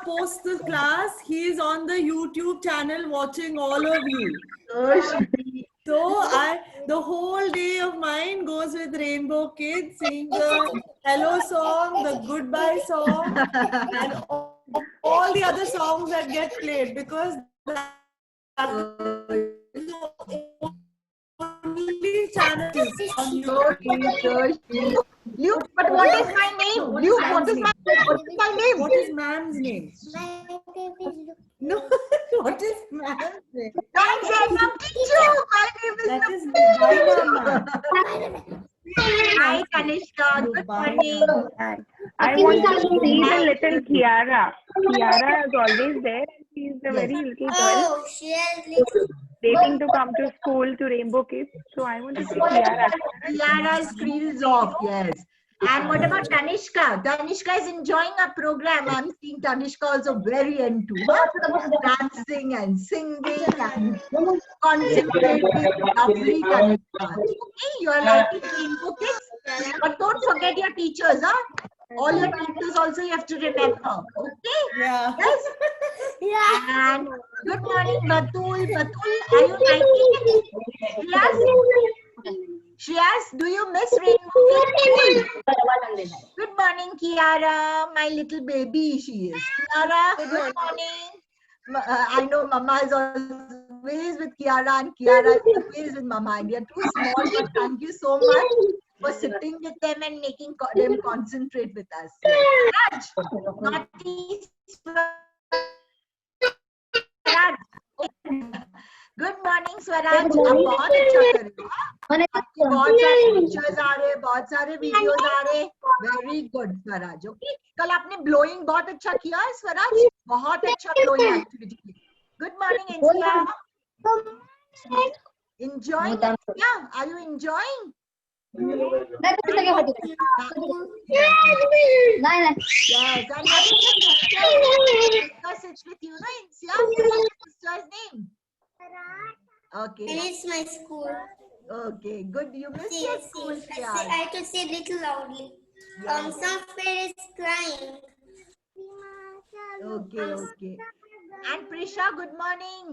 post the class. He is on the YouTube channel watching all of you. So the whole day of mine goes with Rainbow Kids, singing the hello song, the goodbye song, and all the other songs that get played, because that is the only channel on YouTube. Luke, but what is my name? Luke, what is my name? What is ma'am's name? No, what is ma'am's name? Don't say I'm teacher. My name is That is Dubai, ma'am. Hi, Kanishka. Good morning. I want to see the little Kiara. Kiara is always there. She's a very little girl Oh, she has little. waiting to come to school to Rainbow Kids. So I want to see Kiara. Kiara's screens off, yes. And what about Tanishka? Tanishka is enjoying our program. I'm seeing Tanishka also very into dancing and singing and concentrating. Lovely Tanishka. Okay, you are liking Rainbow Kids. But don't forget your teachers, huh? All your teachers also you have to remember. Okay? Yeah. Yes? Yeah. And good morning, Batul. Batul, are you liking it? Yes? Shreyas, do you miss Rainbow Kids? Good morning, Kiara, my little baby. She is. Kiara, good morning. I know Mama is always with Kiara, and Kiara is always with Mama. And they are too small, but thank you so much for sitting with them and making them concentrate with us. Raj, naughty Swaraj. Good morning, Swaraj. आप बहुत अच्छा कर रहे हो. आपके बहुत सारे pictures आ रहे, बहुत सारे वीडियोस आ रहे. Very good Swaraj. ओके, कल आपने ब्लोइंग बहुत अच्छा किया है स्वराज. बहुत अच्छा blowing activity. Good morning India. Enjoying? Yeah, are you enjoying? Yes, and what is your sister sits with you, no? Insia, what is your sister's name? Okay. And it's my school. Okay, good. You missed See, your school, see, Shreya. I have to say a little loudly. Somewhere is crying. Okay, okay. And Prisha, good morning.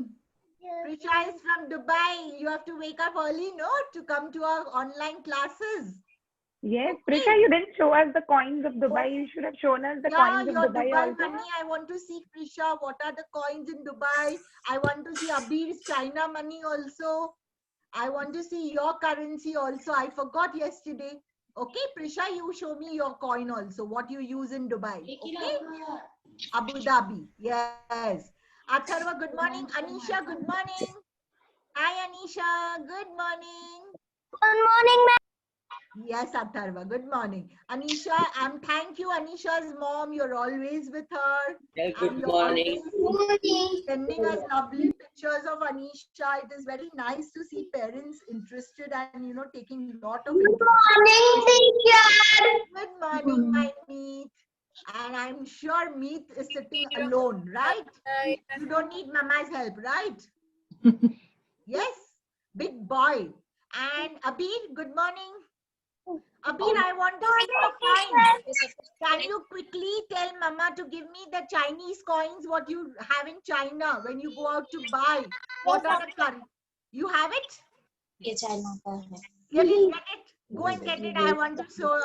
Prisha is from Dubai. You have to wake up early, no, to come to our online classes. Yes, Prisha, you didn't show us the coins of Dubai. You should have shown us the coins of your Dubai Dubai also. money. I want to see, Prisha, what are the coins in Dubai? I want to see Abir's China money also. I want to see your currency also. I forgot yesterday. Okay, Prisha, you show me your coin also. What you use in Dubai. Okay? Abu Dhabi. Yes. Atharva, good morning. Anisha, good morning. Hi, Anisha. Good morning. Good morning, ma'am. Yes, Atharva. Good morning. Anisha, and thank you, Anisha's mom. You're always with her. Yeah, And good you're morning. always sending us lovely pictures of Anisha. It is very nice to see parents interested and, taking a lot of interest. Morning, teacher. Good morning, my Meet. And I'm sure Meet is sitting alone, right? You don't need Mama's help, right? Yes, big boy. And Abir, good morning. Abir, I want to see the coins. Can you quickly tell Mama to give me the Chinese coins, what you have in China when you go out to buy? What are the currency? You have it? Yes, I know. Really, get it? Go and get it. I want to show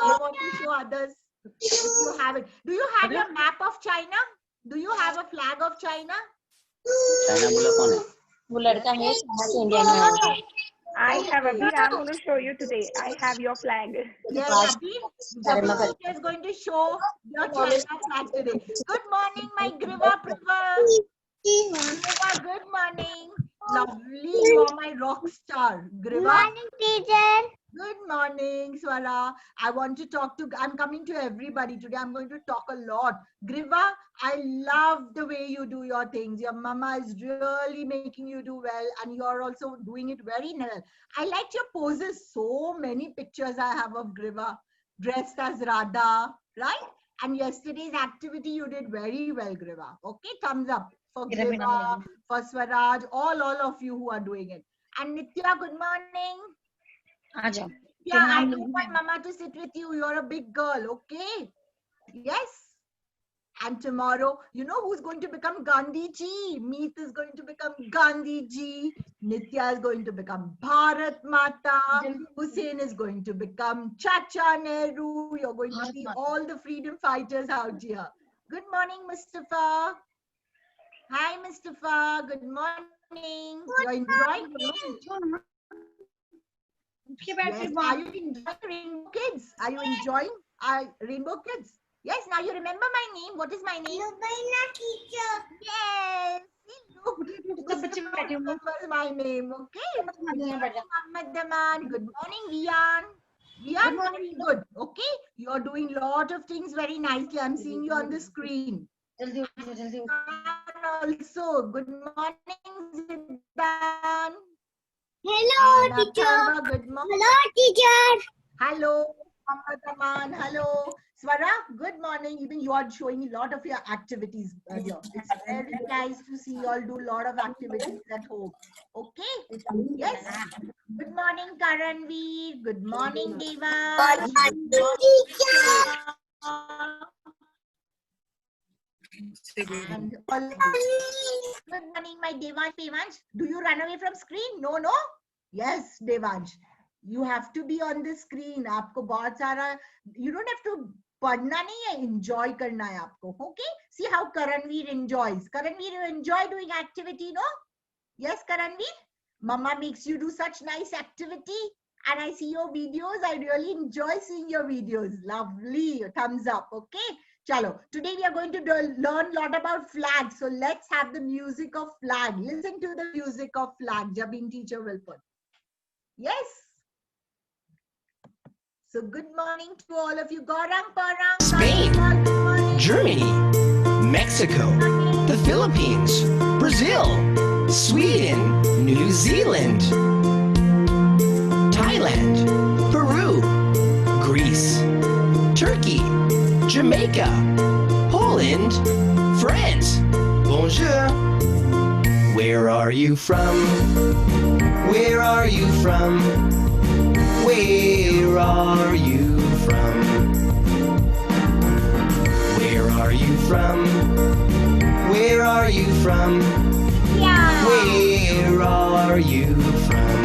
others if you have it. Do you have your map of China? Do you have a flag of China? China बोला कौन है? वो लड़का है China से India में आया. I have Abir. I'm going to show you today. I have your flag. Yes, Abir is going to show your China flag today. Good morning, my Griva Priva. Griva, good morning. Lovely, you are my rock star. Griva. Morning, teacher. Good morning, Swara. I'm coming to everybody today. I'm going to talk a lot. Griva, I love the way you do your things. Your mama is really making you do well, and you're also doing it very well. I liked your poses. So many pictures I have of Griva dressed as Radha, right? And yesterday's activity you did very well, Griva. Okay, thumbs up for Griva, for Swaraj, all of you who are doing it. And Nitya, good morning. Yeah, I don't want Mama to sit with you. You're a big girl, okay? Yes. And tomorrow, you know who's going to become Gandhi ji? Meet is going to become Gandhi ji. Nitya is going to become Bharat Mata. Hussein is going to become Chacha Nehru. You're going to see all the freedom fighters out here. Good morning, Mustafa. Hi, Mustafa. Good morning. You're enjoying? Yes. Are you enjoying Rainbow Kids? Are you enjoying Rainbow Kids? Yes. Now you remember my name. What is my name? Lubaina teacher. Yes. Mustafa remembers my name. Okay. Muhammad Daman. Good morning, Vian. Vian, very good. Okay. You're doing a lot of things very nicely. I'm seeing you on the screen. Also, good morning, Zidane. Hello, And teacher. Apurva, good morning. Hello, teacher. Hello, Aman. Hello, Swara. Good morning. Even you are showing a lot of your activities earlier. It's very nice to see you all do a lot of activities at home. Okay. Yes. Good morning, Karanveer. Good morning, Deva. Good morning, teacher. And all. Good morning, my Devansh. Devansh, do you run away from screen? No, no. Yes, Devansh. You have to be on the screen. आपको बहुत सारा. You don't have to पढ़ना नहीं है. Enjoy करना है आपको. Okay. See how Karanveer enjoys. Karanveer, you enjoy doing activity, no? Yes, Karanveer. Mama makes you do such nice activity. And I see your videos. I really enjoy seeing your videos. Lovely. Thumbs up. Okay. Chalo. Today we are going to learn a lot about flags. So let's have the music of flag. Listen to the music of flag. Jabin teacher will put. Yes. So good morning to all of you. Gaurang Parang. Spain, Good morning. Germany, Mexico, the Philippines, Brazil, Sweden, New Zealand, Thailand, Peru, Greece, Turkey, Jamaica, Poland, France. Bonjour. Where are you from? Where are you from? Where are you from? Where are you from? Where are you from? Yeah. Where are you from?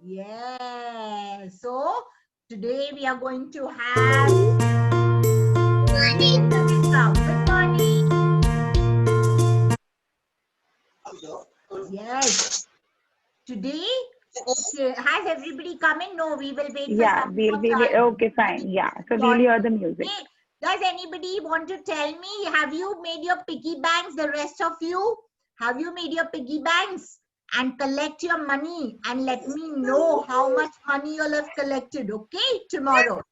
Yeah. So today we are going to have. Good morning. Yes. Today, okay. Has everybody come in? No, we will wait for Yeah, some we'll more be time. okay, fine. Yeah, so we'll hear the music. Okay. Does anybody want to tell me, have you made your piggy banks, the rest of you? Have you made your piggy banks? And collect your money and let me know how much money you'll have collected, okay? Tomorrow.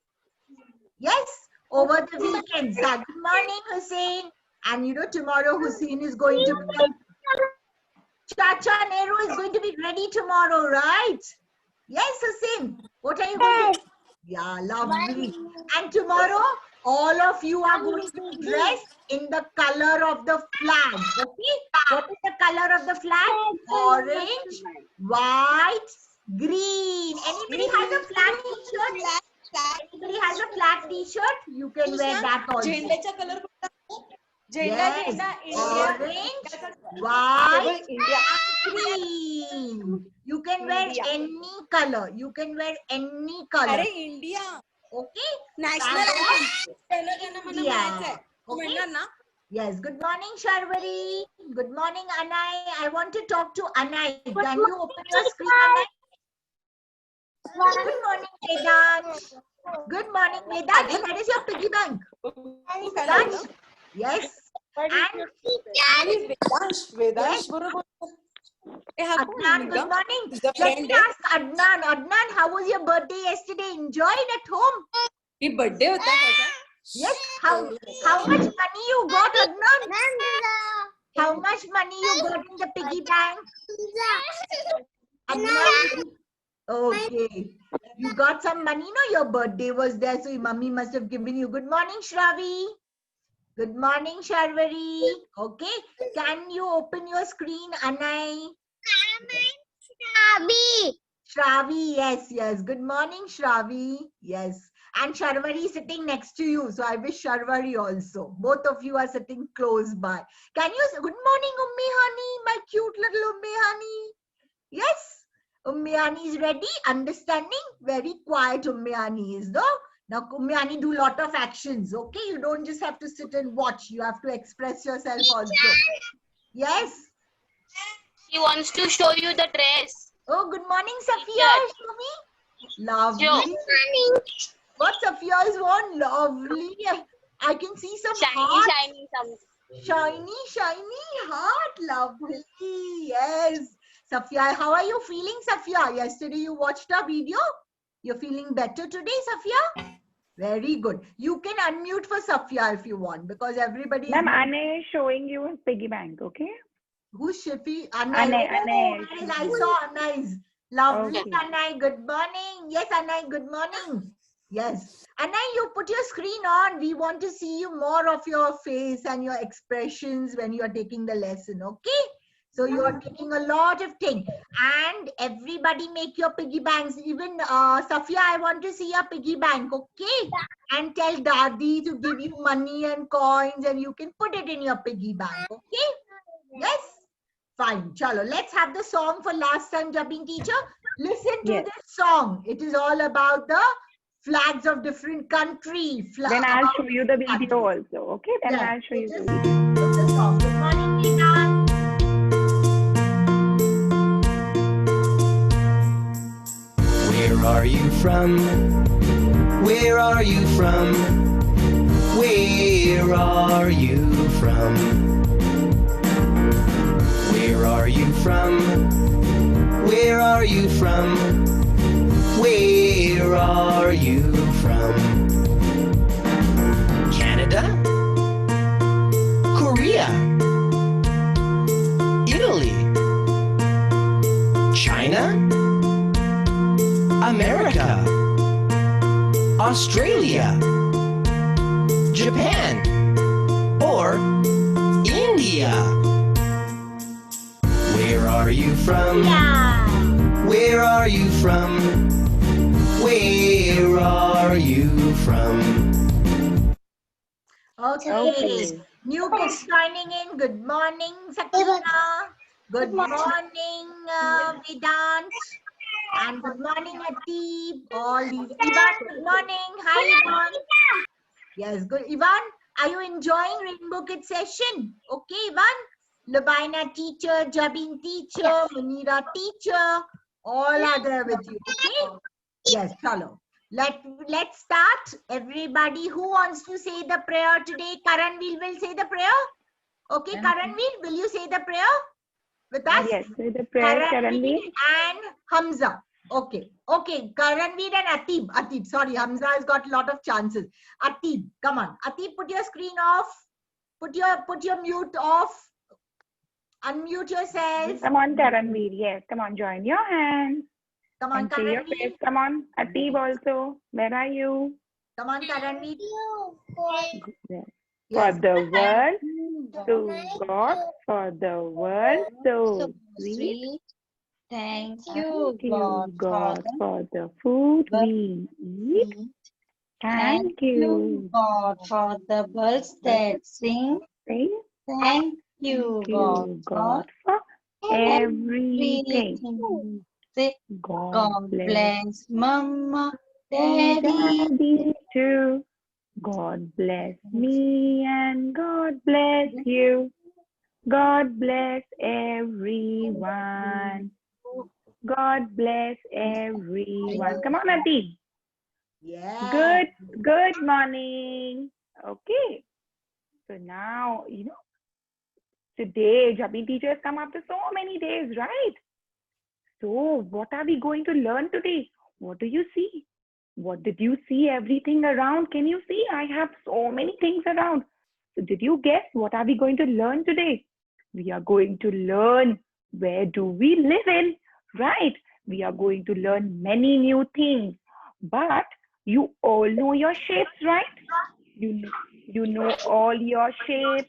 Yes? Over the weekends. Good morning, Hussein. And you know, tomorrow Hussein is going to become Chacha Nehru is going to be ready tomorrow, right? Yes, Hussein. What are you going to do? Yeah, lovely. And tomorrow, all of you are going to be dressed in the color of the flag. Okay? What is the color of the flag? Orange, white, green. Anybody has a flag t-shirt? Anybody has a flag t-shirt? You can wear that also. Yes, orange, white, and green. You can wear any color. You can wear any color. India. Okay? National India. Okay? Yes. Good morning, Sharvari. Good morning, Anai. I want to talk to Anai. Can you open your screen, Anai? Good morning, Vedant. Good morning, Vedant. And where is your piggy bank? Vedant? Yes. And Vedansh, Adnan, good morning. Let me ask Adnan. Adnan, how was your birthday yesterday? Enjoyed at home? birthday Yes. How much money you got, Adnan? How much money you got in the piggy bank? Adnan. Okay. You got some money, no? Your birthday was there, so your mummy must have given you. Good morning, Shravi. Good morning, Sharvari. Okay. Can you open your screen, Anai? Shravi, yes. Good morning, Shravi. Yes. And Sharvari is sitting next to you. So I wish Sharvari also. Both of you are sitting close by. Can you say, good morning, Ummi Honey, my cute little Ummi Honey? Yes, Ummi Honey is ready, understanding. Very quiet Ummi Honey is, though. Now, Ummi Honey do lot of actions, okay? You don't just have to sit and watch. You have to express yourself also. Yes. She wants to show you the dress. Oh, good morning, Safia. Show me. Lovely. Show. What Safia's one? Lovely. I can see some heart. Shiny, Shiny heart. Lovely. Yes. Safia, how are you feeling, Safia? Yesterday you watched our video. You're feeling better today, Safia? Very good. You can unmute for Safia if you want, because everybody. Ma'am, Anne is showing you a piggy bank, okay? Who's Shifi? Anne. Anne. I saw Anais. Lovely, Okay. Anai. Good morning. Yes, Anai. Good morning. Yes. Anai, you put your screen on. We want to see you more of your face and your expressions when you are taking the lesson. Okay? So you are taking a lot of things. And everybody make your piggy banks. Even Safia, I want to see your piggy bank. Okay? And tell Dadi to give you money and coins and you can put it in your piggy bank. Okay? Yes? Fine, chalo. Let's have the song for last time, Jabin teacher. Listen to Yes. this song. It is all about the flags of different countries. Then I'll show you the video also, okay? Then Yeah. I'll show you the Just video. put the song. Good morning, Vedan. Where are you from? Where are you from? Where are you from? Where are you from? Where are you from? Where are you from? Canada? Korea? Italy? China? America? Australia? Japan? Or India? Where are you from? Where are you from? Where are you from? Okay. New kids joining in. Good morning, Sakina. Good morning, Vedant. And good morning, Atib. All these. Ivan, good morning. Hi, Ivan. Yes, good. Ivan, are you enjoying Rainbow Kids session? Okay, Ivan. Labaina teacher, Jabin teacher, Munira teacher, all are there with you. Okay? Yes, hello. Let's start. Everybody who wants to say the prayer today, Karanveer will say the prayer. Okay, Karanveer, will you say the prayer with us? Yes, say the prayer, Karanveer. And Hamza. Okay, okay, Karanveer and Atib, sorry, Hamza has got a lot of chances. Atib, come on. Atib, put your screen off. Put your mute off. Unmute yourself. Come on, Karanveer. Yes, come on, join your hands. Come on, And say your Karanveer. face. Come on, Atib also. Where are you? Come on, Karanveer. Yes. Yes. For the world to God, for the world so sweet. Thank Thank you, you, God, for the food we eat. Thank you, God, for the birds that sing. Say, Thank you, God, for everything. everything. Say, God God bless bless Mama, Daddy. Daddy too. God bless me and God bless you. God bless everyone. God bless everyone. Come on, Ati. Yeah. Good morning. Okay. So now, today Jabin teachers come after so many days, right? So what are we going to learn today? What do you see? What did you see? Everything around? Can you see? I have so many things around. So did you guess what are we going to learn today? We are going to learn where do we live in, right? We are going to learn many new things. But you all know your shapes, right? You know all your shapes.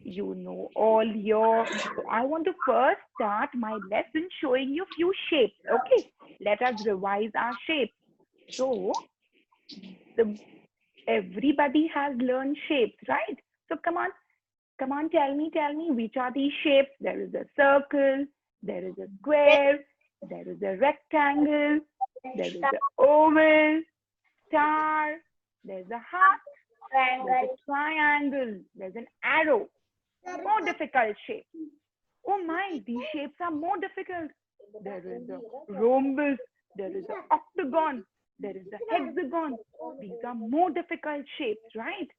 You know all your. So I want to first start my lesson showing you few shapes. Okay, let us revise our shapes. So So everybody has learned shapes, right? So come on, tell me, which are these shapes? There is a circle, there is a square, there is a rectangle, there is an oval, star, there's a heart, there's a triangle, there's an arrow. More difficult shapes. Oh my, these shapes are more difficult. There is a rhombus, there is an octagon, there is a hexagon. These are more difficult shapes, right?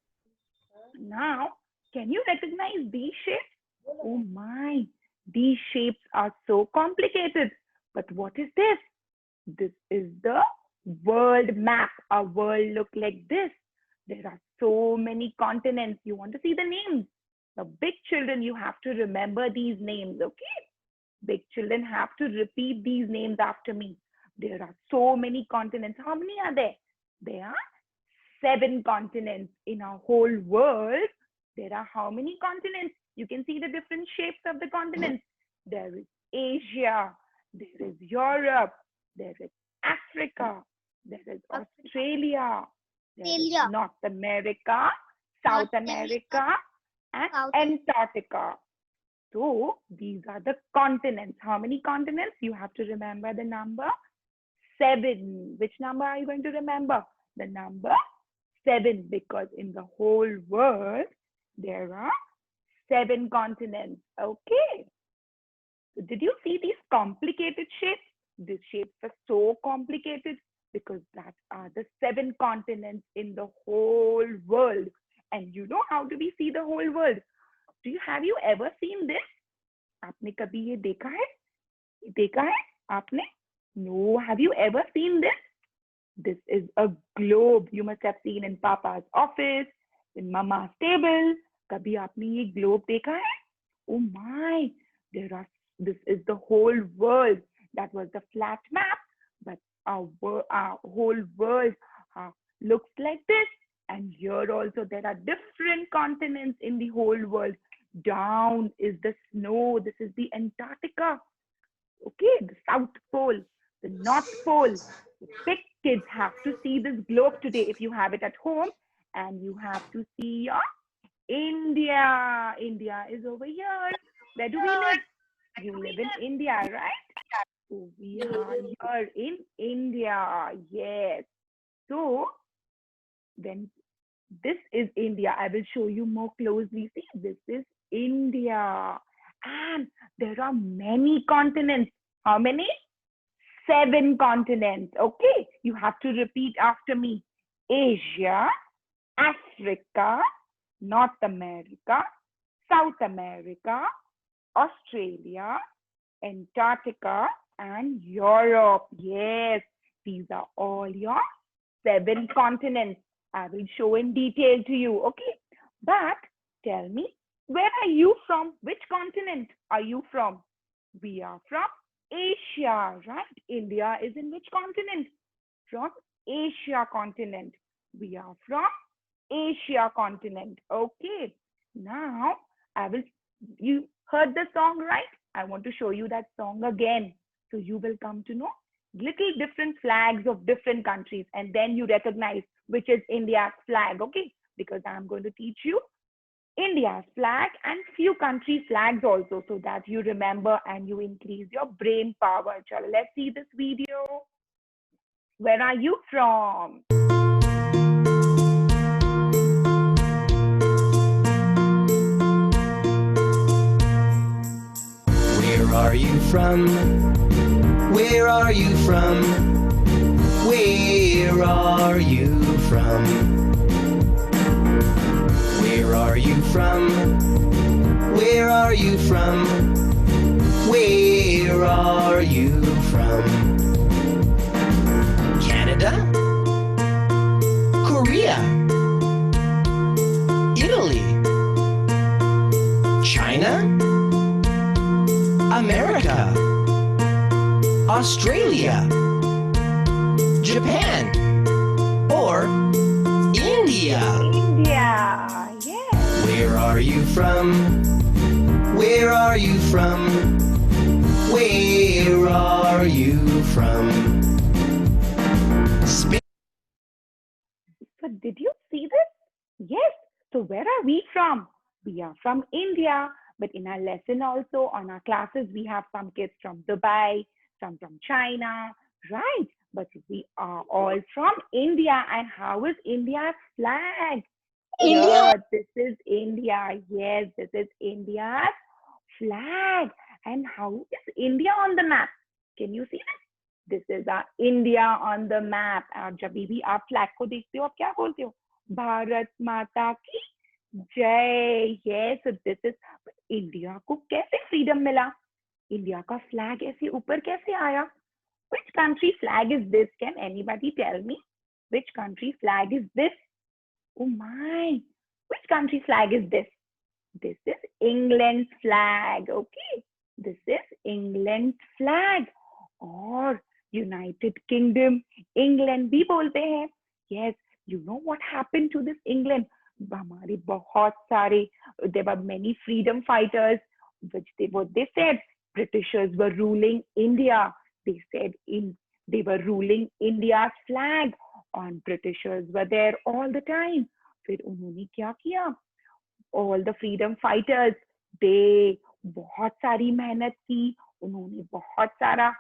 Now, can you recognize these shapes? Oh my, these shapes are so complicated. But what is this? This is the world map. Our world looks like this. There are so many continents. You want to see the names? The big children, you have to remember these names, okay? Big children have to repeat these names after me. There are so many continents. How many are there? There are 7 continents in our whole world. There are how many continents? You can see the different shapes of the continents. There is Asia, there is Europe, there is Africa, there is Australia, there is North America, South America, and Antarctica. So these are the continents. How many continents? You have to remember the number 7. Which number are you going to remember? The number 7, because in the whole world, there are 7 continents. Okay. So did you see these complicated shapes? These shapes are so complicated because that are the 7 continents in the whole world. And you know how do we see the whole world? Have you ever seen this? आपने कभी ये देखा है? देखा है आपने? No. Have you ever seen this? This is a globe. You must have seen in Papa's office, in Mama's table. कभी आपने ये globe देखा है? Oh my! This is the whole world. That was the flat map, but our whole world looks like this. And here also there are different continents in the whole world. Down is the snow. This is the Antarctica. Okay, the South Pole, the North Pole. The big kids have to see this globe today if you have it at home. And you have to see India. India is over here. Where do we live? You live in India, right? So we are here in India. Yes. So then this is India. I will show you more closely. See, this is India. And there are many continents. How many? 7 continents. Okay. You have to repeat after me. Asia, Africa, North America, South America, Australia, Antarctica, and Europe. Yes, these are all your 7 continents. I will show in detail to you, okay? But tell me, where are you from? Which continent are you from? We are from Asia, right? India is in which continent? From Asia continent. We are from Asia continent, okay? Now, you heard the song, right? I want to show you that song again. So you will come to know little different flags of different countries, and then you recognize which is India's flag, okay? Because I'm going to teach you India's flag and few country flags also, so that you remember and you increase your brain power. Chalo, let's see this video. Where are you from? Where are you from? Where are you from? Where are you from? Where are you from? Where are you from? Where are you from? Canada? Korea? Italy? China? America? Australia? Japan? Or India? India, yes. Where are you from? Where are you from? Where are you from? So where are we from? We are from India. But in our lesson also, on our classes, we have some kids from Dubai, some from China, right? But we are all from India. And how is India's flag? India. Here, this is India. Yes, this is India's flag. And how is India on the map? Can you see this? This is our India on the map. और जब भी आप flag को देखते हो आप क्या बोलते हो? भारत माता की जय. Yes, so this is. India को कैसे फ्रीडम मिला? इंडिया का फ्लैग ऐसे ऊपर कैसे आया? Which country flag is this? Can anybody tell me? Which country flag is this? Oh my! Which country flag is this? This is England's flag. Okay, this is England's flag. और United Kingdom, England भी बोलते हैं. Yes, you know what happened to this England? हमारे बहुत सारे, there were many freedom fighters, what they said, Britishers were ruling India. They said they were ruling India's flag, and Britishers were there all the time. फिर उन्होंने क्या किया? All the freedom fighters, they बहुत सारी मेहनत की, उन्होंने बहुत सारा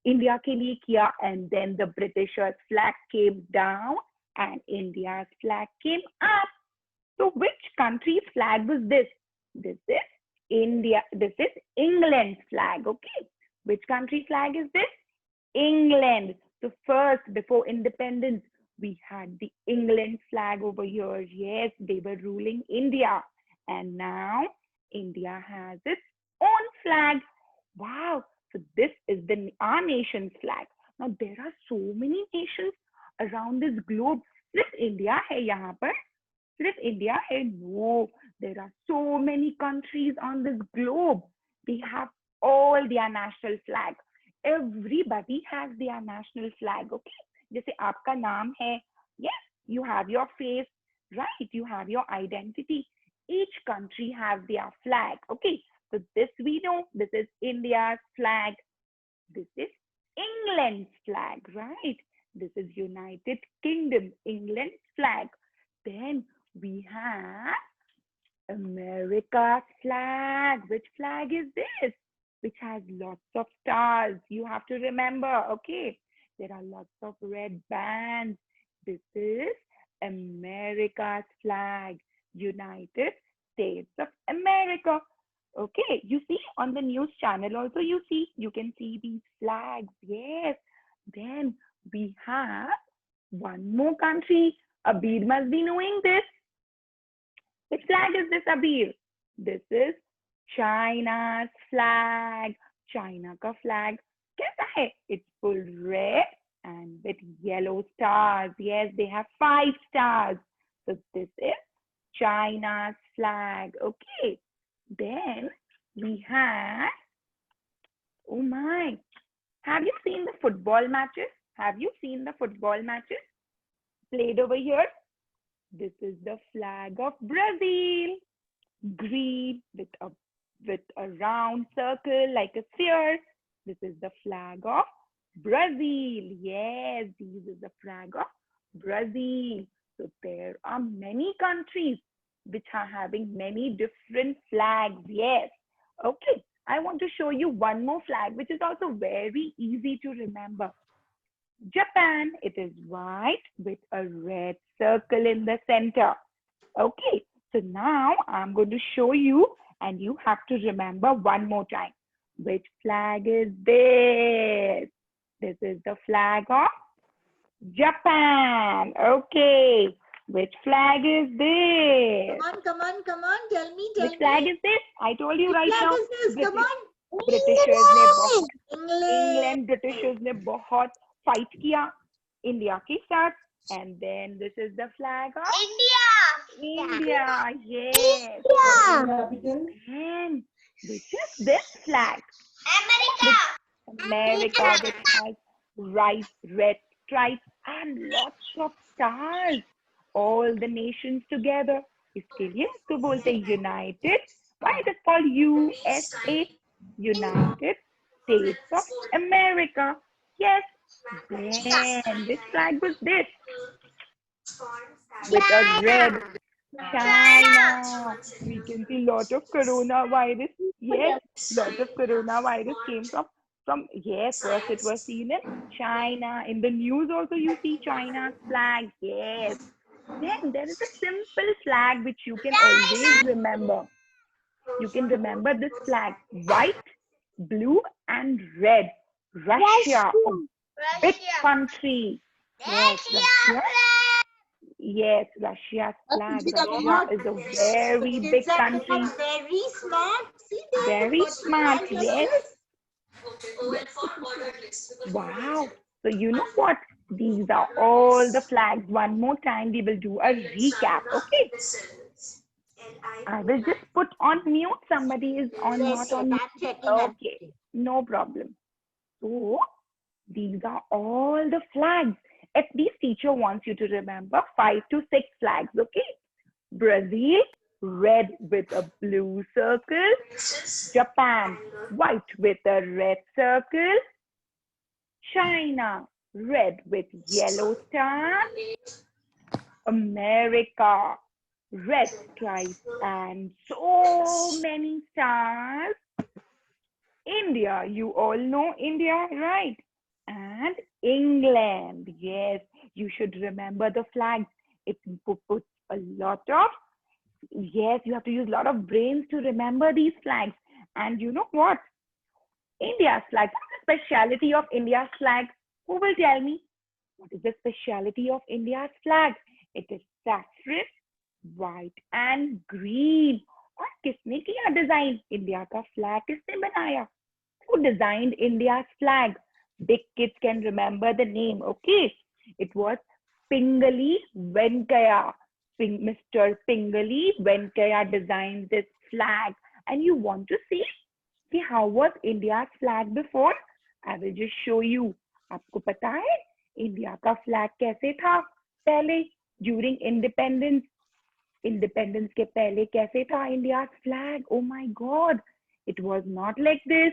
इंडिया के लिए किया, and then the Britishers flag came down and India's flag came up. So which country's flag was this? This is India. This is England's flag. Okay. Which country's flag is this? England. So first, before independence, we had the England flag over here. Yes, they were ruling India. And now India has its own flag. Wow. So this is our nation's flag. Now there are so many nations around this globe. सिर्फ India है यहाँ पर? सिर्फ India है? No, there are so many countries on this globe. They have all their national flag. Everybody has their national flag. Okay, जैसे आपका नाम है, yes, you have your face, right? You have your identity. Each country has their flag. Okay, so this we know. This is India's flag. This is England's flag, right? This is United Kingdom, England's flag. Then we have America's flag. Which flag is this? Which has lots of stars. You have to remember, okay? There are lots of red bands. This is America's flag, United States of America. Okay, you see on the news channel also you can see these flags. Yes. Then we have one more country. Abir must be knowing this. Which flag is this, Abir? This is China's flag. China ka flag kaisa hai? It's full red and with yellow stars. Yes, they have 5 stars. So this is China's flag. Okay. Then we have, oh my, have you seen the football matches? Have you seen the football matches played over here? This is the flag of Brazil. Green with a round circle like a sphere. This is the flag of Brazil. Yes, this is the flag of Brazil. So there are many countries which are having many different flags. Yes. Okay. I want to show you one more flag which is also very easy to remember. Japan. It is white with a red circle in the center. Okay. So now I'm going to show you and you have to remember one more time. Which flag is this? This is the flag of Japan. Okay. Which flag is this? Come on. Tell me. Which flag is this? I told you right now. Which flag is this? Come on. Britishers ने बहुत England. Britishers ने बहुत fight किया India के साथ. And then this is the flag of India. Yes. And which is this flag? America, which has white, red stripes and lots of stars. All the nations together. इसके लिए इसको बोलते हैं United. Why it is called USA? United States of America. Yes. Then which flag was this? With a red China. We can see lot of coronavirus. Yes, lot of coronavirus came from yes, first it was seen in China. In the news also you see China's flag. Yes. Then there is a simple flag which you can always remember. You can remember this flag: white, blue, and red. Russia, a big country. Yes, Russia. Yes, Russia's flag. Russia is a very The big kids have country. become very smart. See, they have Very got smart. flags. Yes. Yes. Wow. So you know what? These are all the flags. One more time, we will do a recap. Okay. I will just put on mute. Somebody is on, Yes, not on yes, mute. I'm checking. Okay. No problem. So these are all the flags. At least teacher wants you to remember 5 to 6 flags. Okay. Brazil, red with a blue circle. Japan, white with a red circle. China, red with yellow stars. America, red stripes and so many stars. India, you all know India, right? And England, yes, you should remember the flags. It puts a lot of, yes, you have to use a lot of brains to remember these flags. And you know what? India's flag, what's the speciality of India's flag? Who will tell me? What is the speciality of India's flag? It is saffron, white and green. और किसने किया design? India का flag किसने बनाया? Who designed India's flag? Big kids can remember the name, okay? It was Pingali Venkaya. Mr. Pingali Venkaya designed this flag. And you want to see how was India's flag before? I will just show you. आपको पता है India का flag कैसे था पहले during independence के पहले कैसे था India flag? Oh my God, it was not like this.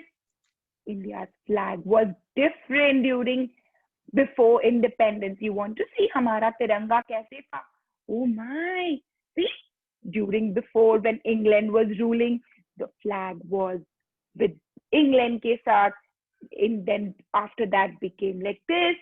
India's flag was different during before independence. You want to see हमारा तिरंगा कैसे था? Oh my, see, during before when England was ruling, the flag was with England के साथ. Then after that became like this.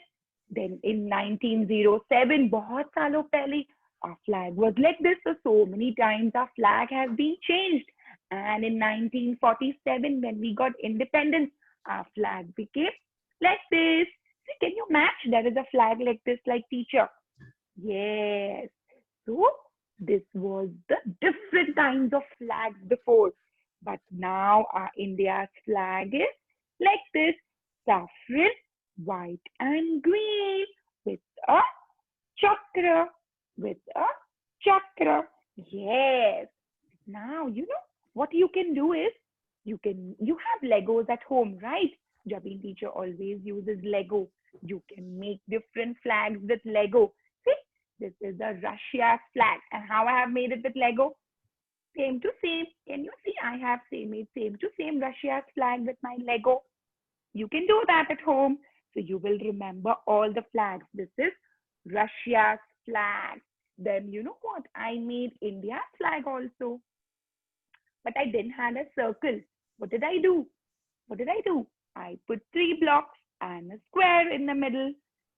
Then in 1907, बहुत सालों पहले, our flag was like this. So many times our flag has been changed. And in 1947, when we got independence, our flag became like this. See, can you match? There is a flag like this, like teacher. Yes. So this was the different kinds of flags before. But now our India's flag is like this: saffron, white and green with a chakra. Yes. Now, you know what you can do is, you have Legos at home, right? Jabin teacher always uses Lego. You can make different flags with Lego. See, this is the Russia's flag. And how I have made it with Lego? Same to same. Can you see? I have made same to same Russia's flag with my Lego. You can do that at home. So you will remember all the flags. This is Russia's flag. Then you know what? I made India's flag also. But I didn't have a circle. What did I do? I put 3 blocks and a square in the middle.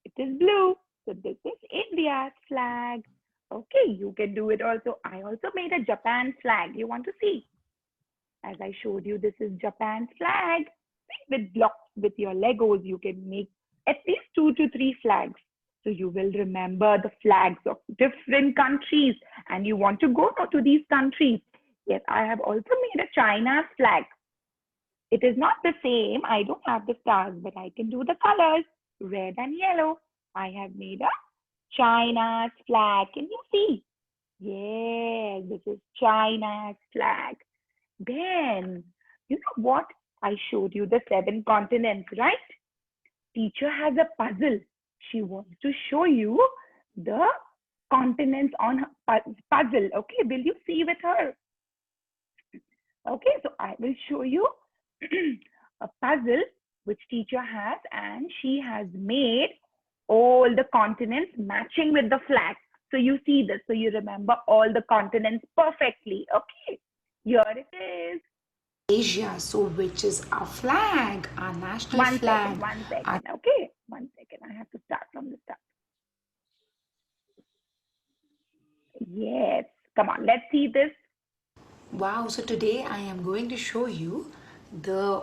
It is blue. So this is India's flag. Okay, you can do it also. I also made a Japan flag. You want to see? As I showed you, this is Japan's flag. With blocks, with your Legos, you can make at least 2 to 3 flags. So you will remember the flags of different countries. And you want to go to these countries. Yes, I have also made a China's flag. It is not the same. I don't have the stars, but I can do the colors, red and yellow. I have made a China's flag. Can you see? Yes, this is China's flag. Then, you know what? I showed you the 7 continents, right? Teacher has a puzzle. She wants to show you the continents on her puzzle. Okay, will you see with her? Okay, so I will show you a puzzle which teacher has, and she has made all the continents matching with the flag. So you see this, so you remember all the continents perfectly. Okay, here it is. Asia, so which is our flag, our national flag. One second, okay? 1 second, I have to start from the start. Yes, come on, let's see this. Wow, so today I am going to show you the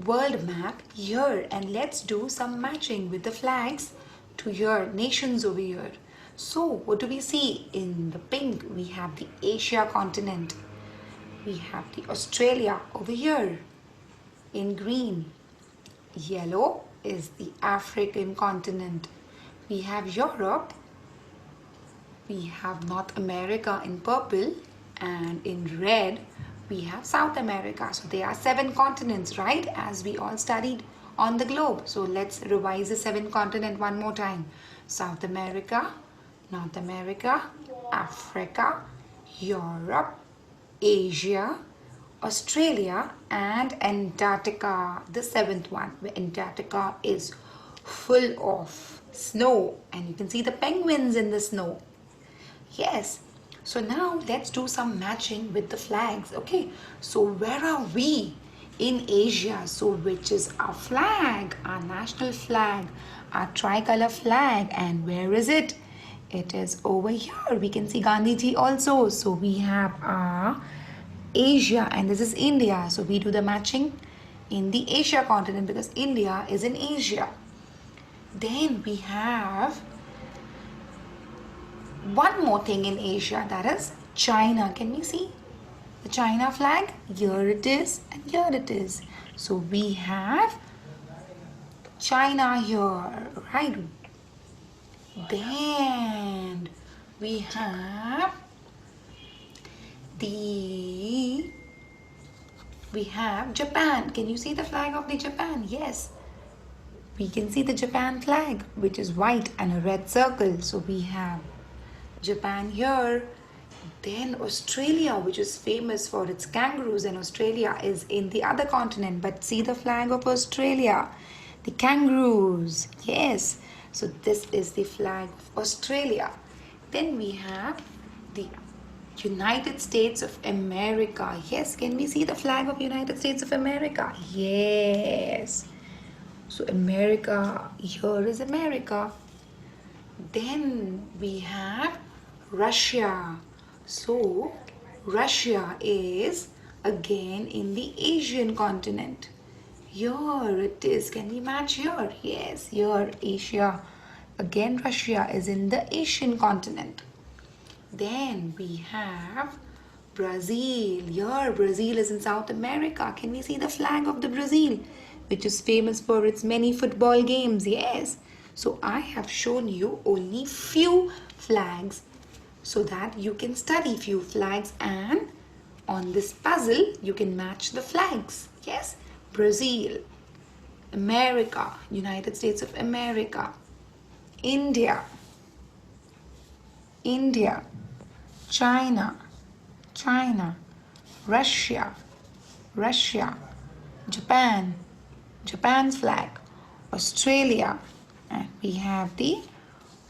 world map here, and let's do some matching with the flags to your nations over here. So what do we see? In the pink we have the Asia continent, we have the Australia over here. In green, yellow is the African continent, we have Europe, we have North America in purple, and in red we have South America. So there are 7 continents, right? As we all studied on the globe. So let's revise the 7 continents one more time. South America, North America, Africa, Europe, Asia, Australia, and Antarctica, the 7th one, where Antarctica is full of snow, and you can see the penguins in the snow. Yes, so now let's do some matching with the flags. Okay, so where are we in Asia? So which is our flag, our national flag, our tricolor flag, and where is it? It is over here. We can see Gandhiji also. So we have our Asia, and this is India. So we do the matching in the Asia continent because India is in Asia. Then we have one more thing in Asia, that is China. Can we see the China flag? Here it is, and here it is. So we have China here, right? Then we have Japan. Can you see the flag of the Japan? Yes, we can see the Japan flag, which is white and a red circle. So we have Japan here. Then Australia, which is famous for its kangaroos, and Australia is in the other continent, but see the flag of Australia, the kangaroos. Yes, so this is the flag of Australia. Then we have the United States of America. Yes, can we see the flag of United States of America? Yes, so America, here is America. Then we have Russia. So Russia is again in the Asian continent. Here it is. Can we match here? Yes, here Asia. Again Russia is in the Asian continent. Then we have Brazil. Here Brazil is in South America. Can we see the flag of the Brazil, which is famous for its many football games? Yes. So I have shown you only few flags so that you can study few flags, and on this puzzle you can match the flags. Yes, Brazil, America, United States of America, India, China, Russia, Japan's flag, Australia, and we have the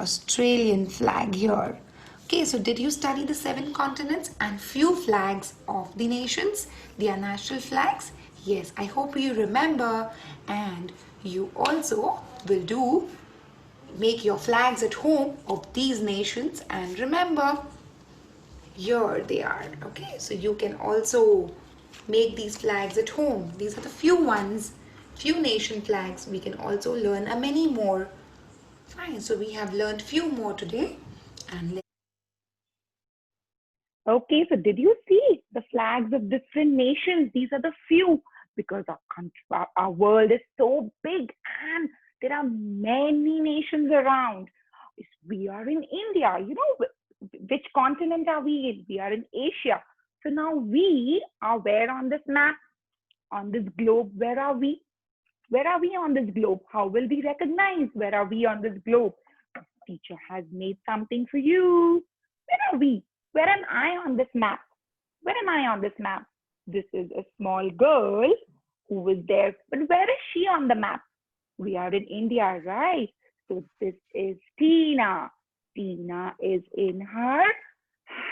Australian flag here. Okay, so did you study the 7 continents and few flags of the nations, their national flags? Yes, I hope you remember, and you also will make your flags at home of these nations, and remember, here they are. Okay, so you can also make these flags at home. These are the few nation flags. We can also learn many more. Fine, so we have learned few more today, and Okay, so did you see the flags of different nations? These are the few, because our country, our world is so big and there are many nations around. We are in India. You know, which continent are we in? We are in Asia. So now we are where on this map? On this globe, where are we? Where are we on this globe? How will we recognize where are we on this globe? Teacher has made something for you. Where are we? Where am I on this map? Where am I on this map? This is a small girl who was there. But where is she on the map? We are in India, right? So this is Tina. Tina is in her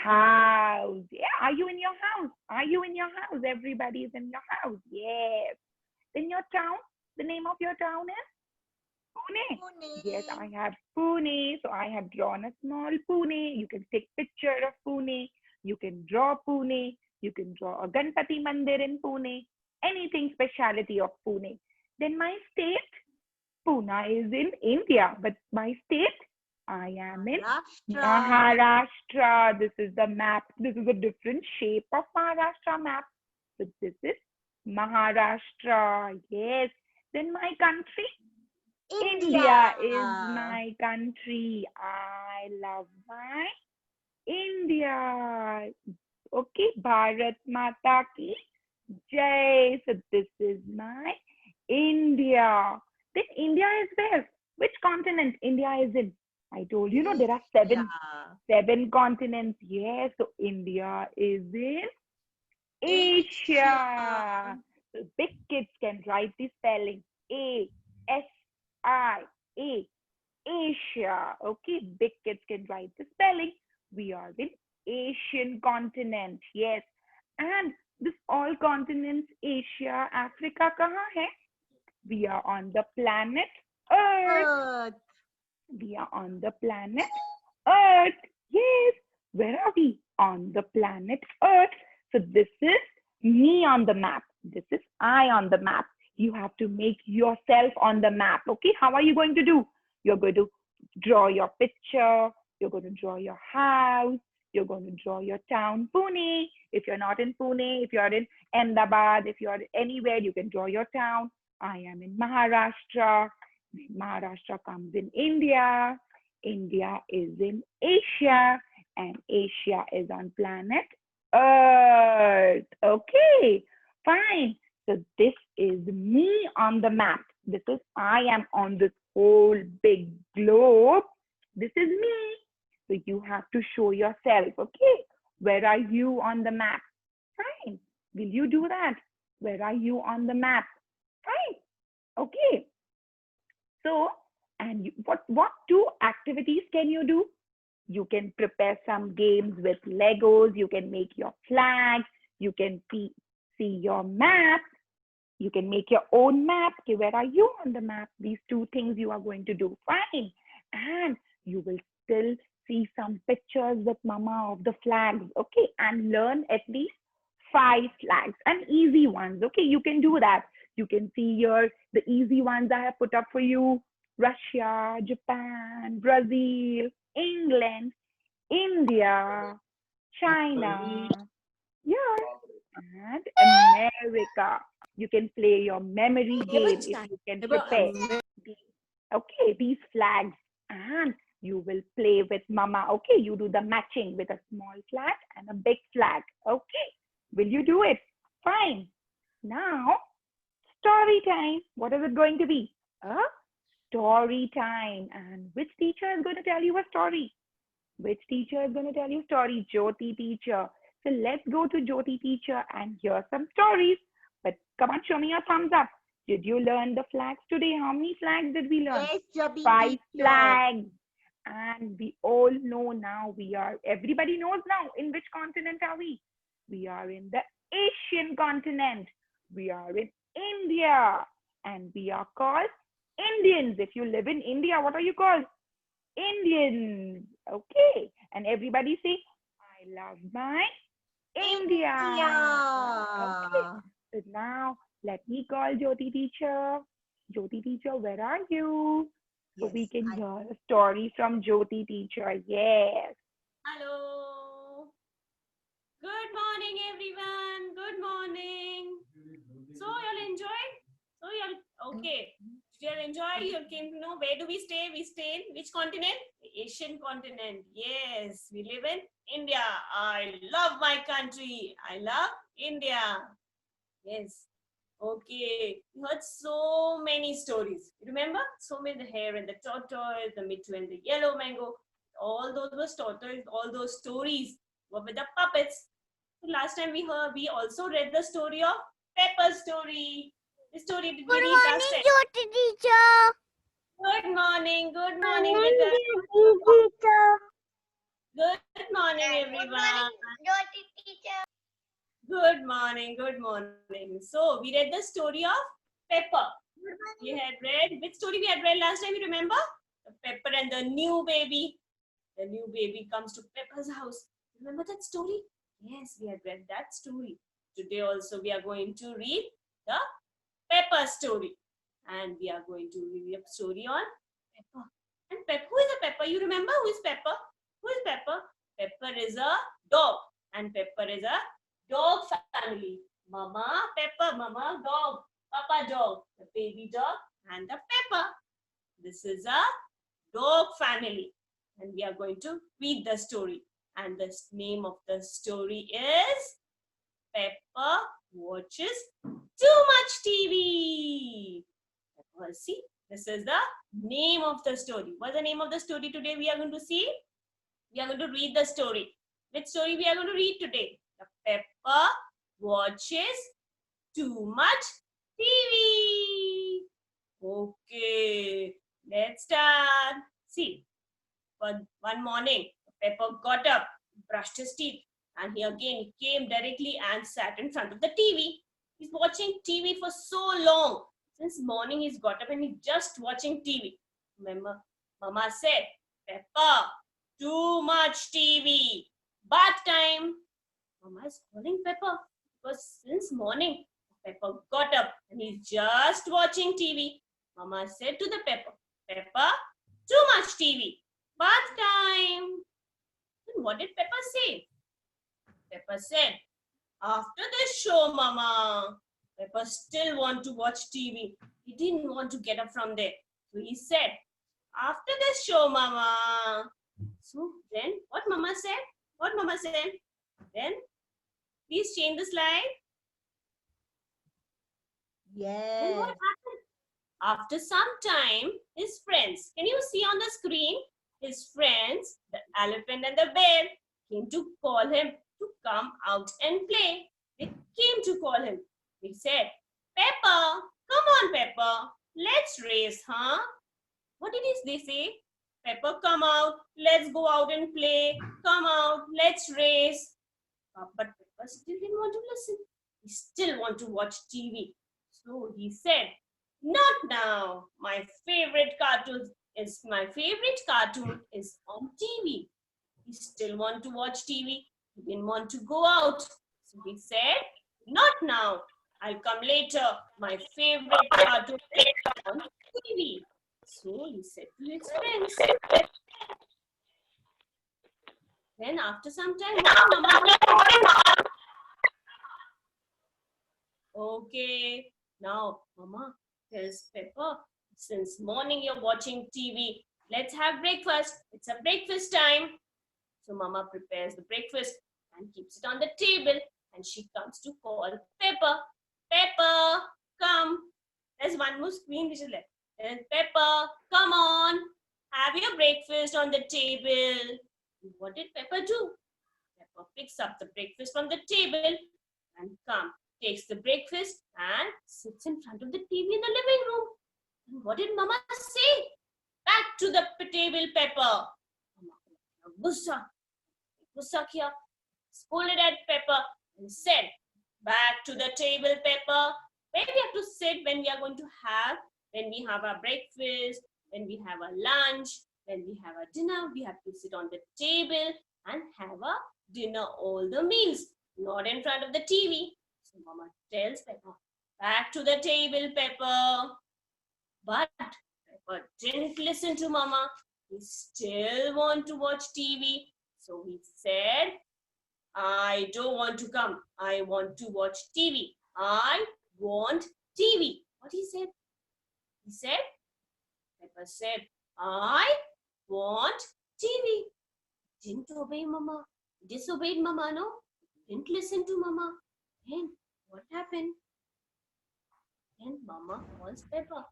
house. Yeah, are you in your house? Are you in your house? Everybody is in your house. Yes. In your town, the name of your town is Pune. Yes, I have Pune. So I have drawn a small Pune. You can take picture of Pune. You can draw Pune. You can draw a Ganpati Mandir in Pune. Anything speciality of Pune. Then my state, Pune is in India. But my state, I am in Maharashtra. This is the map. This is a different shape of Maharashtra map. So this is Maharashtra. Yes. Then my country, India is my country. I love my India. Okay, Bharat Mata ki Jai. So this is my India. Then India is where? Which continent India is in? I told you, there are seven continents. Yes, so India is in Asia. So big kids can write the spelling A-S-I-A. Asia. Okay, big kids can write the spelling. We are in Asian continent. Yes. And this all continents, Asia, Africa, kahan hai? We are on the planet Earth. We are on the planet Earth. Yes. Where are we? On the planet Earth. So this is me on the map. This is I on the map. You have to make yourself on the map. Okay. How are you going to do? You're going to draw your picture. You're going to draw your house. You're going to draw your town, Pune. If you're not in Pune, if you're in Ahmedabad, if you're anywhere, you can draw your town. I am in Maharashtra. Maharashtra comes in India. India is in Asia. And Asia is on planet Earth. Okay, fine. So this is me on the map. This is I am on this whole big globe. This is me. So you have to show yourself. Okay, where are you on the map? Fine. Will you do that? Where are you on the map? Fine. Okay. So, and what two activities can you do? You can prepare some games with Legos. You can make your flag. You can see your map. You can make your own map. Okay, where are you on the map? These two things you are going to do. Fine. And you will still see some pictures with mama of the flags. Okay, and learn at least 5 flags and easy ones. Okay, you can do that. You can see here the easy ones I have put up for you. Russia, Japan, Brazil, England, India, China, and America. You can play your memory game if you can prepare. Okay, these flags, and you will play with mama. Okay, you do the matching with a small flag and a big flag. Okay, will you do it? Fine. Now, story time. What is it going to be? Story time. And which teacher is going to tell you a story? Which teacher is going to tell you a story? Jyoti teacher. So let's go to Jyoti teacher and hear some stories. But come on, show me your thumbs up. Did you learn the flags today? How many flags did we learn? Yes, 5 flags. And we all know now everybody knows now in which continent are we? We are in the Asian continent. We are in India. And we are called Indians. If you live in India, what are you called? Indians. Okay. And everybody say, I love my India. Okay. So now let me call Jyoti teacher. Jyoti teacher, where are you? So we can hear a story from Jyoti teacher. Yes. Hello. Good morning, everyone. Good morning. So you'll enjoy? Okay. You'll enjoy. You came to know where do we stay? We stay in which continent? The Asian continent. Yes. We live in India. I love my country. I love India. Yes. Okay. You heard so many stories. Remember? So many, the hare and the tortoise, the Mittu and the yellow mango. All those were tortoise. All those stories were with the puppets. So last time we also read the story of Pepper's story. The story did we read last time? Jyoti teacher. Good morning. Good morning, Beta. Good morning, everyone. Teacher. Good morning. Good morning. So we read the story of Pepper. We had read which story we had read last time. You remember? The Pepper and the new baby. The new baby comes to Pepper's house. Remember that story? Yes, we had read that story. Today also we are going to read the Pepper story. And we are going to read a story on Pepper. And Pepper, who is a Pepper? You remember who is Pepper? Who is Pepper? Pepper is a dog. And Pepper is a dog family. Mama, Pepper, Mama, dog. Papa dog, the baby dog, and the Pepper. This is a dog family. And we are going to read the story. And the name of the story is Pepper Watches Too Much TV. See, this is the name of the story. What's the name of the story today we are going to see? We are going to read the story. Which story we are going to read today? The Pepper Watches Too Much TV. Okay, let's start. See, one morning, Pepper got up, brushed his teeth, and he again came directly and sat in front of the TV. He's watching TV for so long. Since morning, he's got up and he's just watching TV. Remember, Mama said, Pepper, too much TV. Bath time. Mama is calling Pepper because since morning, Pepper got up and he's just watching TV. Mama said to the Pepper, Pepper, too much TV. Bath time. And what did Pepper say? Pepper said, after the show, Mama. Pepper still want to watch TV. He didn't want to get up from there. So he said, after the show, Mama. So then what Mama said? What Mama said? Then please change the slide. Then what Yes. happened? After some time, his friends, can you see on the screen? His friends, the elephant and the bear, came to call him to come out and play. They came to call him. They said, Pepper, come on, Pepper, let's race, huh? What did they say? Pepper, come out, let's go out and play. Come out, let's race. But Pepper still didn't want to listen. He still want to watch TV. So he said, not now. My favorite cartoon is on TV. He still want to watch TV. He didn't want to go out. So he said, not now. I'll come later. My favorite cartoon is on TV. So he said to his friends. Then after some time, okay, now Mama tells Pepper, since morning you're watching TV, let's have breakfast. It's a breakfast time. So Mama prepares the breakfast and keeps it on the table, and she comes to call Pepper. Pepper, come. There's one more screen which is left. Then Pepper, come on. Have your breakfast on the table. What did Pepper do? Pepper picks up the breakfast from the table and takes the breakfast and sits in front of the TV in the living room. And what did Mama say? Back to the table, Pepper. Mama gussa kiya, scolded at Pepper and said, back to the table, Pepper. Where we have to sit when we are going to have, when we have our breakfast, when we have a lunch, when we have a dinner, we have to sit on the table and have a dinner, all the meals, not in front of the TV. So Mama tells Pepper, back to the table, Pepper. But Pepper didn't listen to Mama. He still want to watch TV. So he said, I don't want to come. I want to watch TV. I want TV. What he said? He said, Pepper said, I want TV. Didn't obey Mama. Disobeyed Mama, no? Didn't listen to Mama. Then what happened? Then Mama calls Pepper.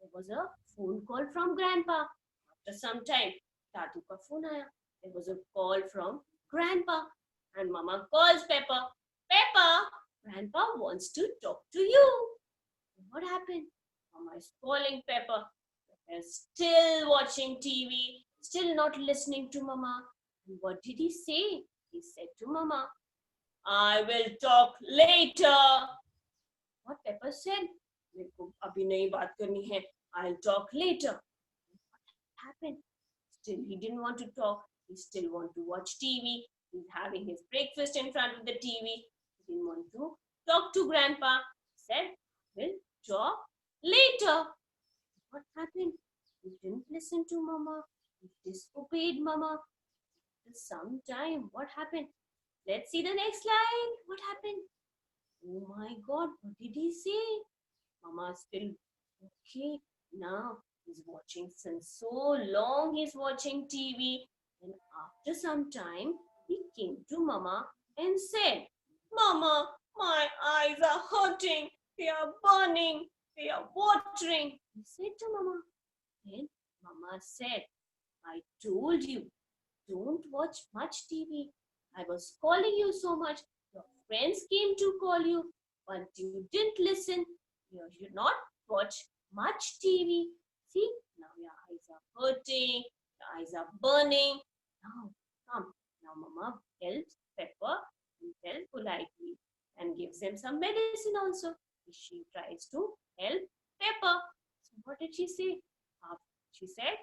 There was a phone call from Grandpa. After some time, Tatu ka phone aaya. There was a call from Grandpa. And Mama calls Pepper. Pepper, Grandpa wants to talk to you. What happened? Mama is calling Pepper. Still watching TV, still not listening to Mama. And what did he say? He said to Mama, I will talk later. What Pepper said? मेरे को अभी नहीं बात करनी है. I'll talk later. What happened? Still, he didn't want to talk. He still want to watch TV. He's having his breakfast in front of the TV. He didn't want to talk to Grandpa. He said, we'll talk later. What happened? He didn't listen to Mama. He disobeyed Mama. After some time, what happened? Let's see the next line. What happened? Oh my God, what did he say? Mama still, okay, now he's watching since so long he's watching TV. And after some time, he came to Mama and said, Mama, my eyes are hurting. They are burning. They are watering. He said to Mama. Then Mama said, I told you, don't watch much TV. I was calling you so much. Your friends came to call you, but you didn't listen. You should not watch much TV. See, now your eyes are hurting, your eyes are burning. Now, come. Now, Mama helps Pepper and tells politely and gives him some medicine also. She tries to help Pepper. So, what did she say? She said,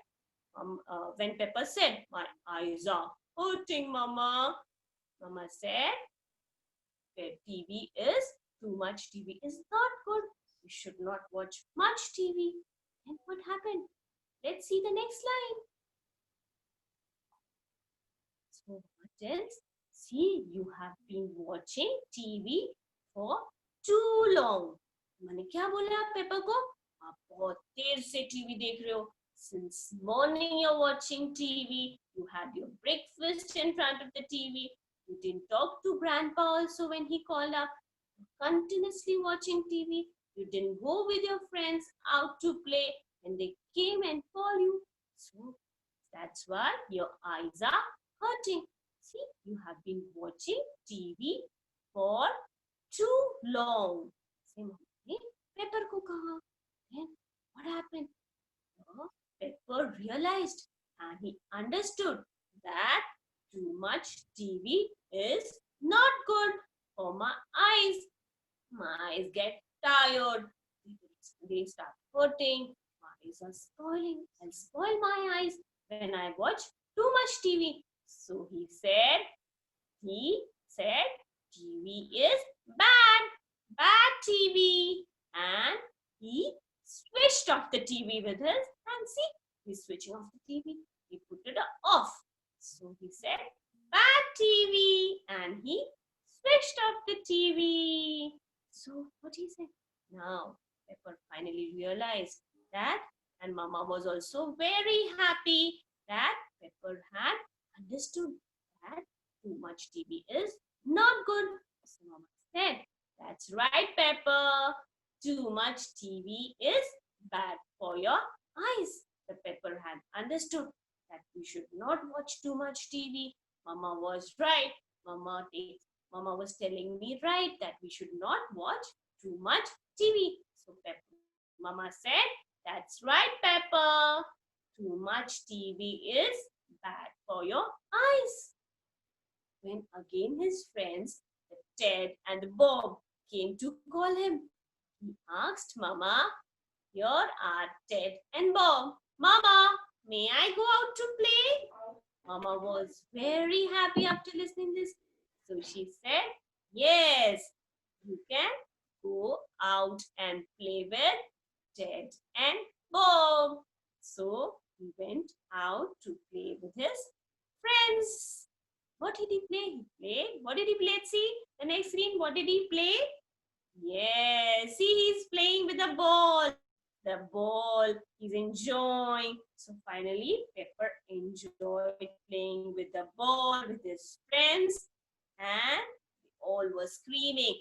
when Pepper said, my eyes are hurting, Mama. Mama said, TV is too much. TV is not good. You should not watch much TV. And what happened? Let's see the next line. So what else? See, you have been watching TV for too long. मैंने क्या बोला paper को? आप बहुत देर से TV देख रहे हो. Since morning you're watching TV. You had your breakfast in front of the TV. You didn't talk to Grandpa also when he called up. Continuously watching TV. You didn't go with your friends out to play and they came and called you. So that's why your eyes are hurting. See, you have been watching TV for too long. Pepper ko kaha. Then what happened? Pepper realized and he understood that too much TV is not good for my eyes. My eyes get tired. They start hurting. My eyes are spoiling. I'll spoil my eyes when I watch too much TV. So he said, TV is bad. Bad TV. And he switched off the TV with his hand. See, he's switching off the TV. He put it off. So he said, bad TV. And he switched off the TV. So what he said? Now, Pepper finally realized that, and Mama was also very happy that Pepper had understood that too much TV is not good. So Mama said, that's right, Pepper. Too much TV is bad for your eyes. The Pepper had understood that we should not watch too much TV. Mama was right. Mama was telling me right that we should not watch too much TV. So Mama said, that's right, Pepper. Too much TV is bad for your eyes. When again his friends, Ted and Bob, came to call him, he asked Mama, here are Ted and Bob. Mama, may I go out to play? Mama was very happy after listening this. So she said, yes, you can go out and play with Ted and Bob. So he went out to play with his friends. What did he play? He played. What did he play? See the next screen. What did he play? Yes, see, he's playing with a ball. The ball, he's enjoying. So finally, Pepper enjoyed playing with the ball with his friends, and they all were screaming,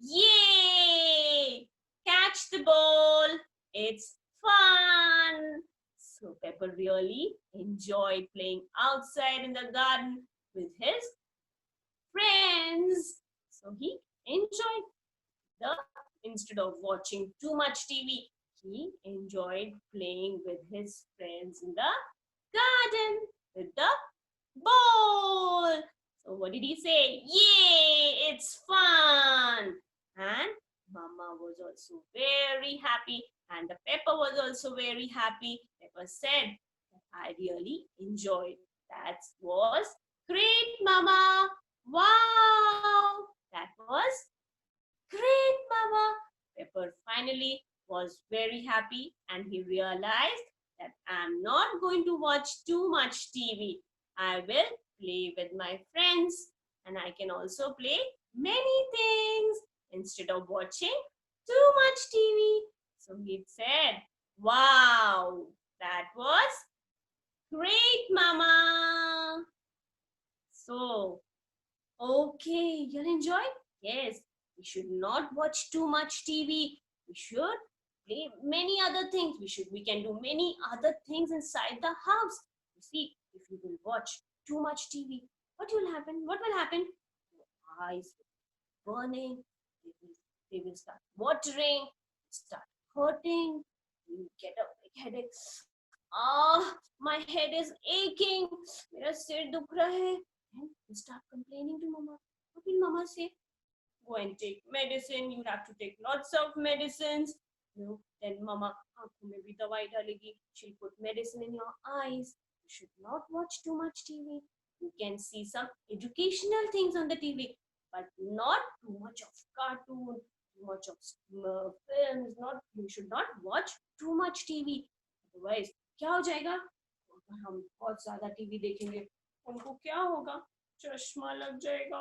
yay! Catch the ball. It's fun. So Pepper really enjoyed playing outside in the garden with his friends. So he enjoyed instead of watching too much TV, he enjoyed playing with his friends in the garden with the ball. So what did he say? Yay, it's fun. And Mama was also very happy, and the Pepper was also very happy. Pepper said, I really enjoyed. That was great, Mama. Wow, that was great, Mama. Pepper finally was very happy, and he realized that I'm not going to watch too much TV. I will play with my friends, and I can also play many things instead of watching too much TV. So he said, wow, that was great, Mama. So, okay, you'll enjoy? Yes, we should not watch too much TV. We should play many other things. We can do many other things inside the house. You see, if you will watch too much TV, what will happen? What will happen? Your eyes will be burning. They will start watering, start hurting. You get a big headache. My head is aching. मेरा सिर दुख रहा है. And you start complaining to Mama. What will Mama say? Go and take medicine. You have to take lots of medicines. Then Mama आँखों में भी दवाई डालेगी. She'll put medicine in your eyes. You should not watch too much TV. You can see some educational things on the TV, but not too much of cartoon, too much of films. You should not watch too much TV. Otherwise, क्या हो जाएगा? अगर हम बहुत ज़्यादा TV देखेंगे, हमको क्या होगा? चश्मा लग जाएगा।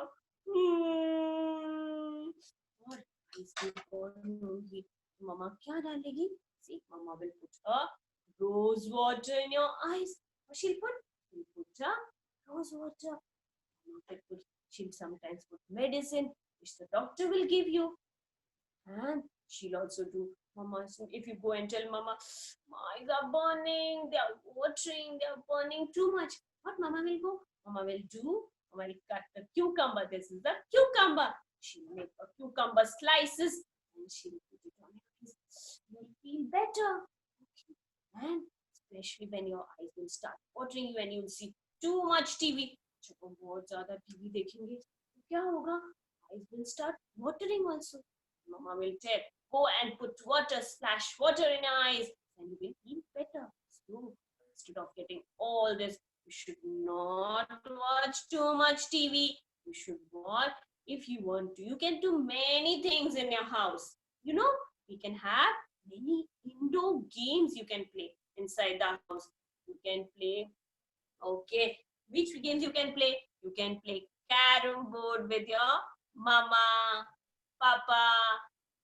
और इसमें कौन होगी? Mama क्या डालेगी? See, Mama will put a rose water in your eyes. What she'll put? She'll put a rose water. She'll sometimes put medicine, which the doctor will give you. And she'll also do, Mama, if you go and tell Mama, my eyes are burning, they are watering, they are burning too much. What Mama will go? Mama will do, Mama will cut the cucumber. This is the cucumber. She'll make a cucumber slices and she'll put it on your eyes. You'll feel better. Okay. And especially when your eyes will start watering you and you'll see too much TV. जब हम बहुत ज़्यादा TV देखेंगे तो क्या होगा? Eyes will start watering also. Mama will tell, go and put water, splash water in your eyes, and you will feel better. So instead of getting all this, you should not watch too much TV. You should watch, if you want to, you can do many things in your house. You know, we can have many indoor games you can play inside the house. You can play, okay, which games you can play? You can play carom board with your Mama, Papa,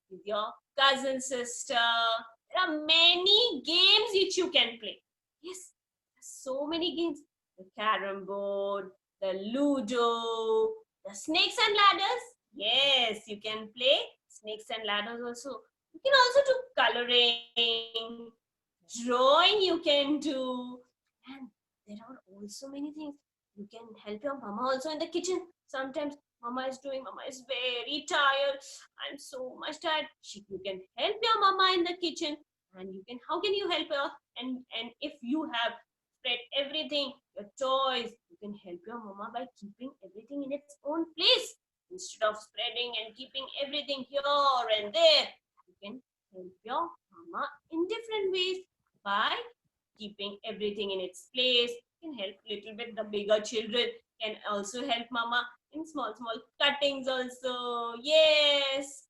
with your cousin, sister. There are many games which you can play. Yes, so many games. The carom board, the Ludo, the snakes and ladders. Yes, you can play snakes and ladders also. You can also do coloring, drawing you can do. And there are also many things. You can help your Mama also in the kitchen. Sometimes Mama is very tired. I'm so much tired. You can help your Mama in the kitchen. And you can, how can you help her? And if you have spread everything, your toys, you can help your Mama by keeping everything in its own place. Instead of spreading and keeping everything here and there, you can help your Mama in different ways by keeping everything in its place. You can help little bit. The bigger children can also help Mama in small cuttings also. Yes.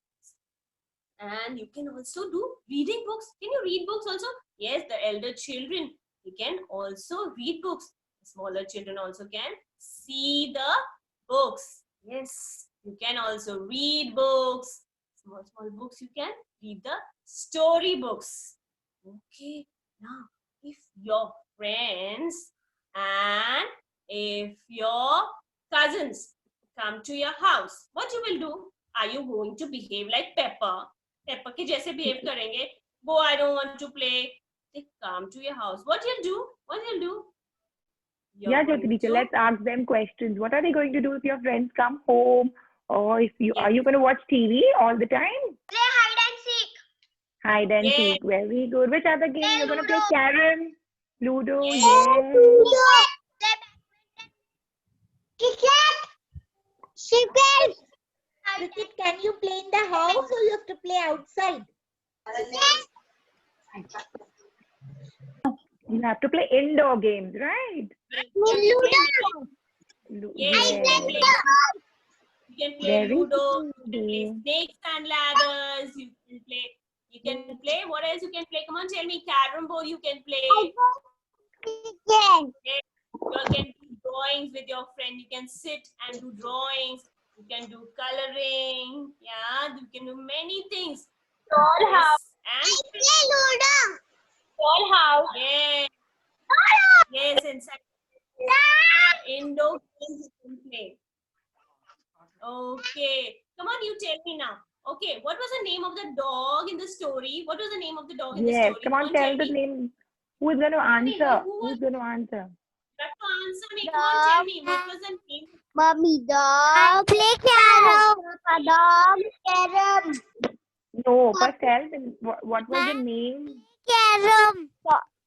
And you can also do reading books. Can you read books also? Yes, the elder children, you can also read books. The smaller children also can see the books. Yes, you can also read books. Small books, you can read the story books. Okay, now if your friends and if your cousins come to your house, what you will do? Are you going to behave like Pepper? Pepper के जैसे behave करेंगे. Go, I don't want to play. They come to your house. What you'll do? What you'll do? Yeah, Jyoti teacher, let's ask them questions. What are they going to do if your friends come home? Or if you are you going to watch TV all the time? Play hide and seek. Hide and Yay. seek. Very good. Which other game you're gonna play? Carom, Ludo. Yes. Yes. Cricket, can you play in the house or you have to play outside? You have to play indoor games, right? Yes. You can play Very Ludo. You can play good. snakes and ladders. You can play. What else you can play? Come on, tell me. Carrom board you can play. You can do drawings with your friend. You can sit and do drawings. You can do coloring. Yeah, you can do many things. Dollhouse. And Dollhouse. yes, yes, inside indoor games you can play. Okay, come on, you tell me now. Okay, what was the name of the dog in the story? What was the name of the dog in the Yes. story? Come on, tell the me. name. Who's going to answer? who was- Who's going to answer? You have to answer me. Come on, tell me. What was the name? Mommy dog. Play carrom. Dog. Carrom. No, first tell them what was the name. Carrom.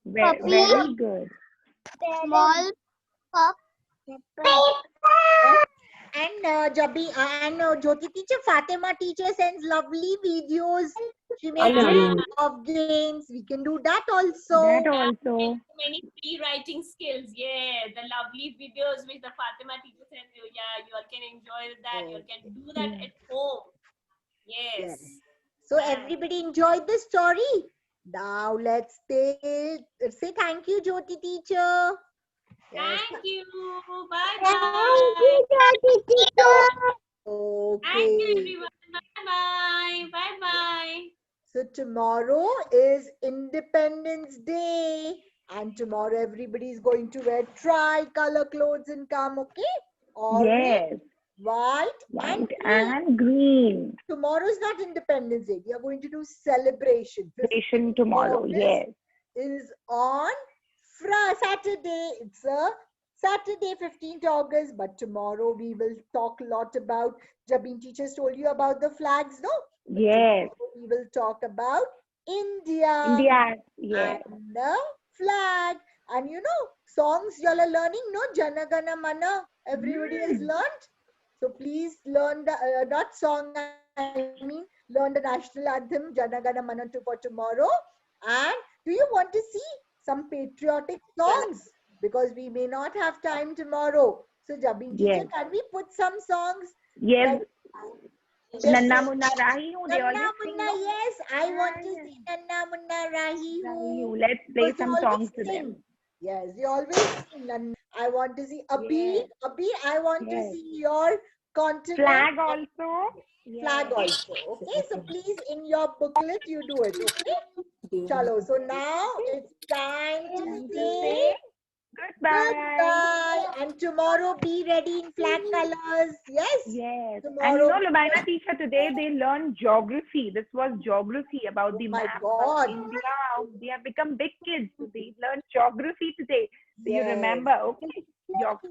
Very good. Small pup. And Jyoti teacher, Fatima teacher sends lovely videos. She makes Hello. of games. We can do that also. That also. Many free writing skills. Yeah, the lovely videos which the Fatima teacher sent you. Yeah, you all can enjoy that. You all can do that at home. Yes. So everybody enjoyed the story. Now let's say thank you, Jyoti teacher. Thank you. Bye bye. Okay. Thank you, everyone. Bye bye. Bye bye. So tomorrow is Independence Day, and tomorrow everybody is going to wear tri-color clothes and come, okay? Orange, Yes. white, and White green. and green. Tomorrow is not Independence Day. We are going to do celebration. Celebration tomorrow. August Yes. is on Saturday. It's a Saturday, 15th August. But tomorrow we will talk a lot about. Jabin teachers told you about the flags, no? Yes. Tomorrow we will talk about India. India. Yes. And the flag. And you know, songs you all are learning, no? Jana Gana Mana. Everybody has learned. So please learn the not song. I mean, learn the national anthem Jana Gana Mana for tomorrow. And do you want to see some patriotic songs? Because we may not have time tomorrow. So Jabin teacher, Yes. can we put some songs? Yes. Just Nanna say- Munna Rahi Hu. They always Nanna sing. Munna, yes, I want to see Nanna Munna Rahi Rahi Hu. Hu. Let's play Because they some always songs to sing. them. Yes, you always sing. And I want to see Abhi. Yes. Abhi, I want to Yes. see your continent. Flag also. Flag Yes. also. Okay, so please in your booklet you do it. Okay. Chalo. So now it's time to say Goodbye. goodbye. And tomorrow be ready in flag colors. Yes. Yes. And Tomorrow. you know, Lubaina teacher, today they learned geography. This was geography about the my map God. of India. They have become big kids. So they learned geography today. So you Yes. remember, okay? Geog-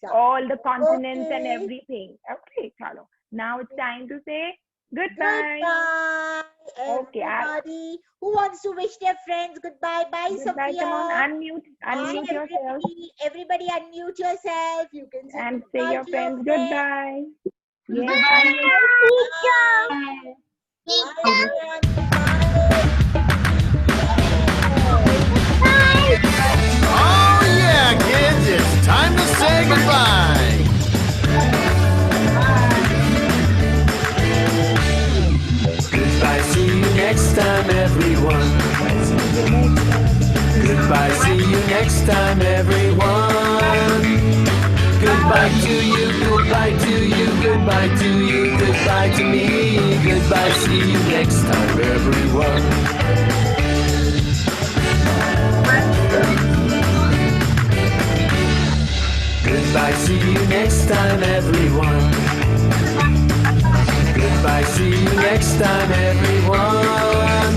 Chalo. all the continents and Okay. everything. Okay, chalo. Now it's time to say goodbye. Goodbye, Okay, everybody. Who wants to wish their friends goodbye? Bye, Goodbye. Sophia. Come on, unmute Bye, yourself everybody unmute yourself. You can say and goodbye say your to friends goodbye. Yes. Bye, everyone. Bye. Oh yeah, kids, it's time to say goodbye. Goodbye, see you next time, everyone. Goodbye, see you next time, everyone. Goodbye to you, goodbye to you, goodbye to you, goodbye to me. Goodbye, see you next time, everyone. Goodbye, see you next time, everyone. Goodbye, see you next time, everyone.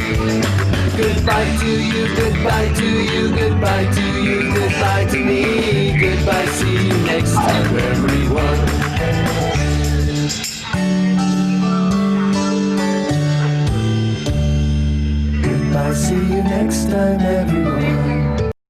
Goodbye to you, goodbye to you, goodbye to you, goodbye to me. Goodbye, see you next time,